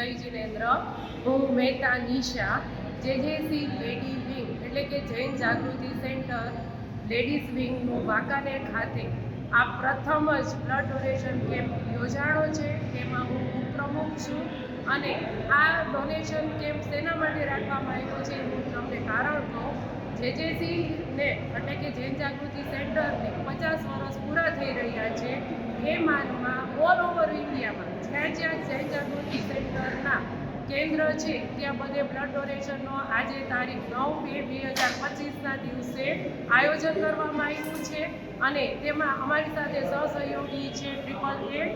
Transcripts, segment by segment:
જય જિનેન્દ્ર. હું Mehta Nisha, જેજેસી lady wing એટલે કે જૈન જાગૃતિ સેન્ટર લેડીઝ વિંગનું વાંકાનેર ખાતે આ પ્રથમ જ બ્લડ ડોનેશન કેમ્પ યોજાણો છે. તેમાં હું ઉપપ્રમુખ છું અને આ ડોનેશન કેમ્પ શેના માટે રાખવામાં આવ્યો છે હું તમને કારણ કહું. જેજેસીને એટલે કે જૈન જાગૃતિ સેન્ટરને 50 વર્ષ પૂરા થઈ રહ્યા છે. એ માનમાં ઓલ ઓવર ઇન્ડિયામાં જ્યાં જ્યાં જૈન જાગૃતિ સેન્ટરના કેન્દ્ર છે ત્યાં બધે બ્લડ ડોનેશનનો આજે તારીખ 9/2/2025ના દિવસે આયોજન કરવામાં આવ્યું છે અને તેમાં અમારી સાથે સહસહયોગી છે AAA.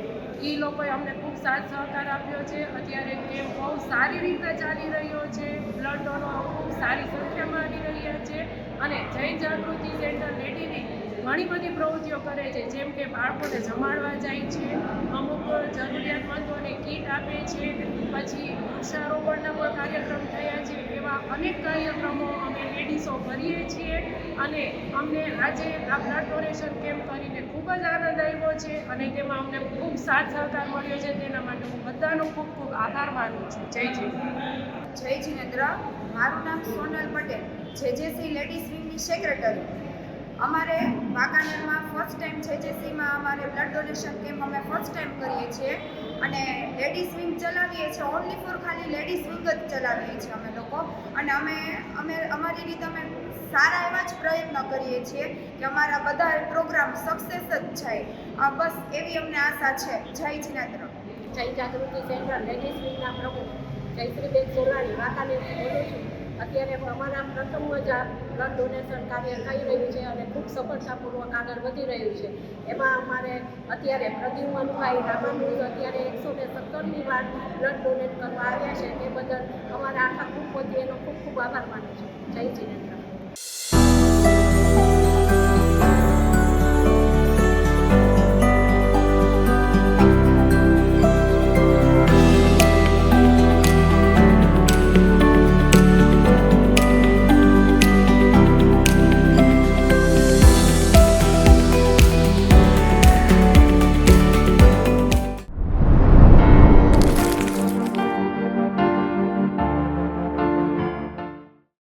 એ લોકોએ અમને ખૂબ સાથ સહકાર આપ્યો છે. અત્યારે કેમ્પ બહુ સારી રીતે ચાલી રહ્યો છે. બ્લડ ડોનરો ખૂબ સારી સંખ્યામાં આવી રહ્યા છે અને જૈન જાગૃતિ સેન્ટર લેડીની ઘણી બધી પ્રવૃત્તિઓ કરે છે, જેમ કે બાળકોને જમાડવા જાય છે, અમુક જરૂરિયાતમંદોને કીટ આપે છે, પછી વૃક્ષારોપણના પણ કાર્યક્રમ થયા છે. એવા અનેક કાર્યક્રમો અમે લેડીઝો કરીએ છીએ અને અમને આજે આ બ્લડ ડોનેશન કેમ્પ કરીને ખૂબ જ આનંદ આવ્યો છે અને તેમાં અમને ખૂબ સાથ સહકાર મળ્યો છે. તેના માટે હું બધાનો ખૂબ ખૂબ આભાર માનું છું. જય જિનેન્દ્ર. મારું નામ સોનલ પટેલ, જેજેસી લેડીઝ વિંગની સેક્રેટરી. અમારે વાંકાનેરમાં ફર્સ્ટ ટાઈમ જેજેસીમાં અમારે બ્લડ ડોનેશન કેમ્પ અમે ફર્સ્ટ ટાઈમ કરીએ છીએ અને લેડીઝ વિંગ ચલાવીએ છીએ. ઓનલી ફોર ખાલી લેડીઝ વિંગ જ ચલાવીએ છીએ અમે લોકો અને અમે અમારી રીતે અમે સારા એવા જ પ્રયત્ન કરીએ છીએ કે અમારા બધા પ્રોગ્રામ સક્સેસ જ જાય. બસ એવી અમને આશા છે. જય જિનેન્દ્ર. જૈન જાગૃતિ સેન્ટર લેડીઝ વિંગના પ્રમુખ જયશ્રીબેન સોલાણી વાંકાનેરથી બોલું છું. અત્યારે અમારા પ્રથમ જ આ બ્લડ ડોનેશન કાર્ય થઈ રહ્યું છે અને ખૂબ સફળતાપૂર્વક આગળ વધી રહ્યું છે. એમાં અમારે અત્યારે પ્રદ્યુમનભાઈ રામાનુજ અત્યારે 117મી વાર બ્લડ ડોનેટ કરવા આવ્યા છે. તે બદલ અમારા આખા ગ્રુપ વતી એનો ખૂબ ખૂબ આભાર માનું છું. જય જિનેન્દ્ર.